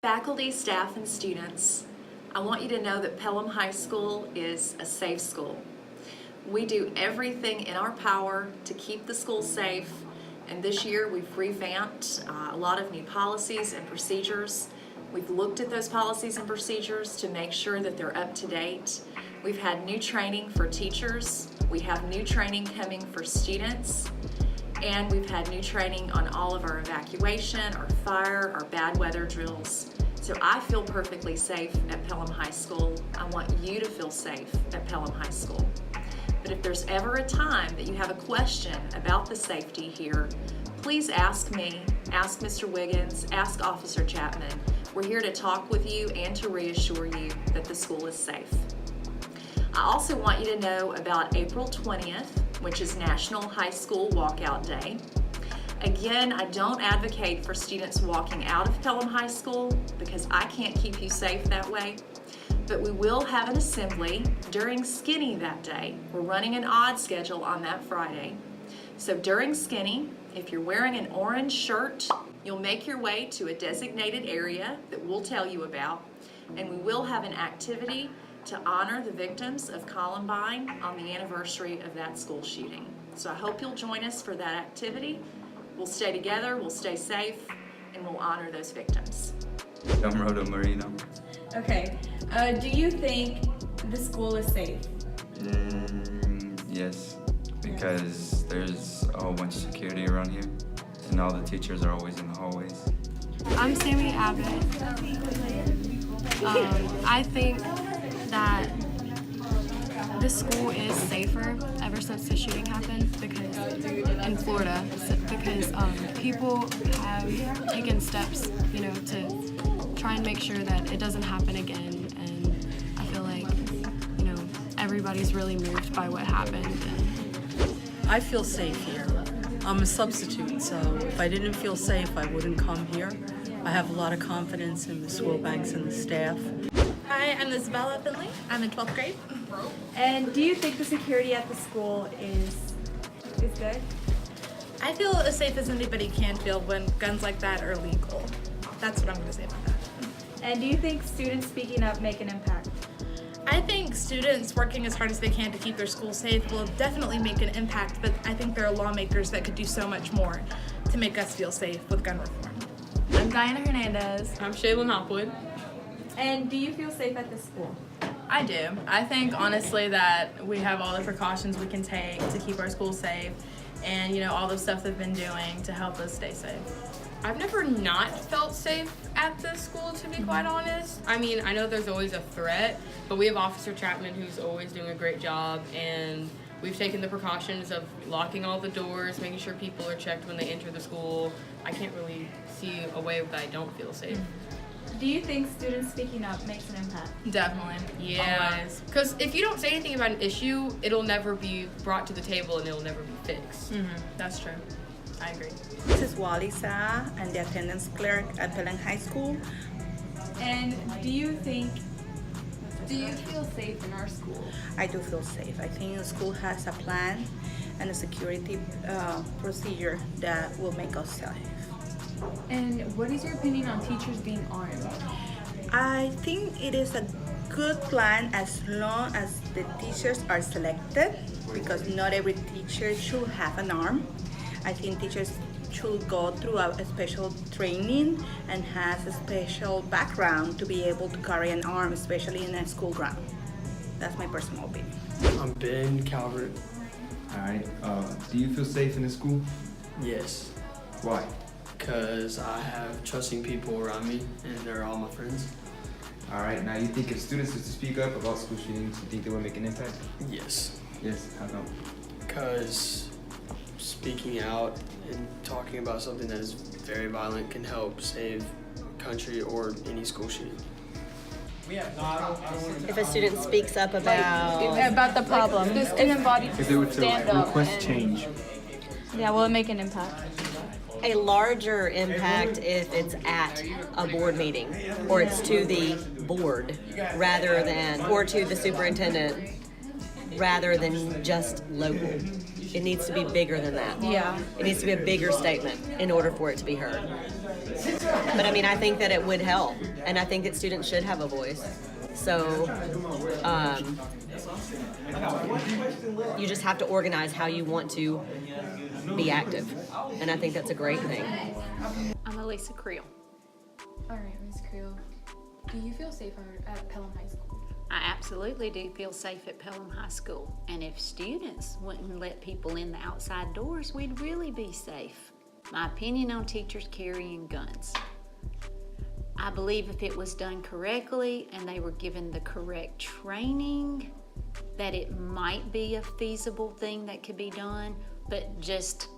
Faculty, staff, and students, I want you to know that Pelham High School is a safe school. We do everything in our power to keep the school safe, and this year we've revamped a lot of new policies and procedures. We've looked at those policies and procedures to make sure that they're up to date. We've had new training for teachers. We have new training coming for students. And we've had new training on all of our evacuation, our fire, our bad weather drills. So I feel perfectly safe at Pelham High School. I want you to feel safe at Pelham High School. But if there's ever a time that you have a question about the safety here, please ask me, ask Mr. Wiggins, ask Officer Chapman. We're here to talk with you and to reassure you that the school is safe. I also want you to know about April 20th, which is National High School Walkout Day. Again, I don't advocate for students walking out of Pelham High School because I can't keep you safe that way. But we will have an assembly during Skinny that day. We're running an odd schedule on that Friday. So during Skinny, if you're wearing an orange shirt, you'll make your way to a designated area that we'll tell you about, and we will have an activity to honor the victims of Columbine on the anniversary of that school shooting. So I hope you'll join us for that activity. We'll stay together, we'll stay safe, and we'll honor those victims. I'm Rodo Marino. Okay, do you think the school is safe? Yes, because there's a whole bunch of security around here, and all the teachers are always in the hallways. I'm Sammy Abbott. I think that this school is safer ever since the shooting happened because in Florida, because people have taken steps, to try and make sure that it doesn't happen again. And I feel like, everybody's really moved by what happened. I feel safe here. I'm a substitute, so if I didn't feel safe, I wouldn't come here. I have a lot of confidence in Ms. Wilbanks and the staff. Hi, I'm Isabella Finley. I'm in 12th grade. And do you think the security at the school is good? I feel as safe as anybody can feel when guns like that are legal. That's what I'm going to say about that. And do you think students speaking up make an impact? I think students working as hard as they can to keep their school safe will definitely make an impact, but I think there are lawmakers that could do so much more to make us feel safe with gun reform. I'm Diana Hernandez. I'm Shaylin Hopwood. And do you feel safe at the school? I do. I think honestly that we have all the precautions we can take to keep our school safe and all the stuff they've been doing to help us stay safe. I've never not felt safe at the school, to be quite honest. I mean, I know there's always a threat, but we have Officer Chapman who's always doing a great job, and we've taken the precautions of locking all the doors, making sure people are checked when they enter the school. I can't really see a way that I don't feel safe. Do you think students speaking up makes an impact? Definitely. Yeah, because if you don't say anything about an issue, it'll never be brought to the table and it'll never be fixed. That's true. I agree. This is Wally Sa. I'm the attendance clerk at Pelham High School. And do you feel safe in our school? I do feel safe. I think the school has a plan and a security procedure that will make us safe. And what is your opinion on teachers being armed? I think it is a good plan as long as the teachers are selected, because not every teacher should have an arm. I think teachers should go through a special training and has a special background to be able to carry an arm, especially in a school ground. That's my personal opinion. I'm Ben Calvert. Alright, do you feel safe in the school? Yes. Why? Because I have trusting people around me and they're all my friends. Alright, now you think if students was to speak up about school shootings, you think they would make an impact? Yes. Yes, how come? Because speaking out and talking about something that is very violent can help save a country or any school shooting. If a student speaks up about the problem, the student body If they were to request change. Yeah, will it make an impact? a larger impact if it's at a board meeting or it's to the board rather than, or to the superintendent rather than just local. It needs to be bigger than that. Yeah. It needs to be a bigger statement in order for it to be heard. But I mean, I think that it would help, and I think that students should have a voice. So you just have to organize how you want to be active, and I think that's a great thing. I'm Elisa Creel. All right, Ms. Creel, do you feel safe at Pelham High School? I absolutely do feel safe at Pelham High School. And if students wouldn't let people in the outside doors, we'd really be safe. My opinion on teachers carrying guns. I believe if it was done correctly and they were given the correct training, that it might be a feasible thing that could be done, but just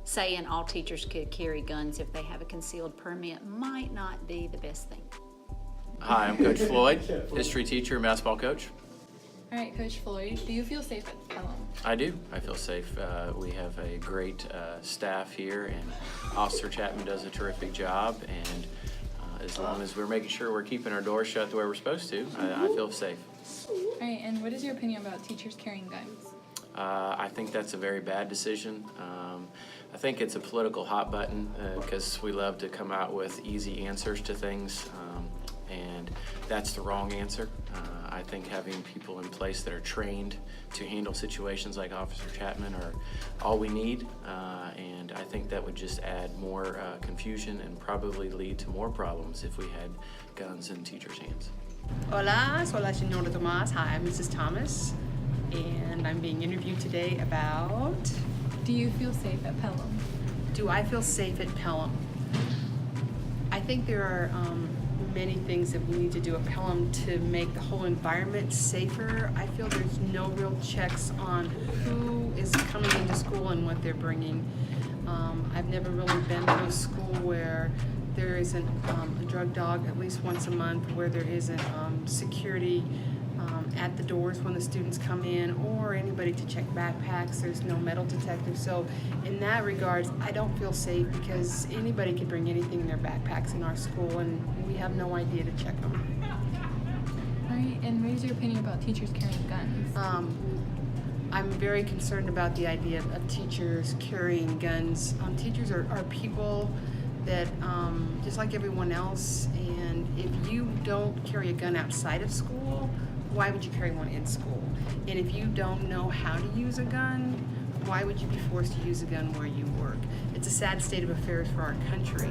saying all teachers could carry guns if they have a concealed permit might not be the best thing. Hi, I'm Coach Floyd, history teacher and basketball coach. All right, Coach Floyd, do you feel safe at Pelham? I do. I feel safe. We have a great staff here, and Officer Chapman does a terrific job. And as long as we're making sure we're keeping our doors shut the way we're supposed to, I feel safe. All right, and what is your opinion about teachers carrying guns? I think that's a very bad decision. I think it's a political hot button because we love to come out with easy answers to things, and that's the wrong answer. I think having people in place that are trained to handle situations like Officer Chapman are all we need, and I think that would just add more confusion and probably lead to more problems if we had guns in teachers' hands. Hola, soy la señora Tomás. Hi, I'm Mrs. Thomas, and I'm being interviewed today about... Do you feel safe at Pelham? Do I feel safe at Pelham? I think there are many things that we need to do at Pelham to make the whole environment safer. I feel there's no real checks on who is coming into school and what they're bringing. I've never really been to a school where there isn't a drug dog at least once a month, where there isn't security at the doors when the students come in, or anybody to check backpacks. There's no metal detector. So in that regard, I don't feel safe because anybody can bring anything in their backpacks in our school, and we have no idea to check them. All right, and what is your opinion about teachers carrying guns? I'm very concerned about the idea of teachers carrying guns. Teachers are people that, just like everyone else, and if you don't carry a gun outside of school, why would you carry one in school? And if you don't know how to use a gun, why would you be forced to use a gun where you work? It's a sad state of affairs for our country.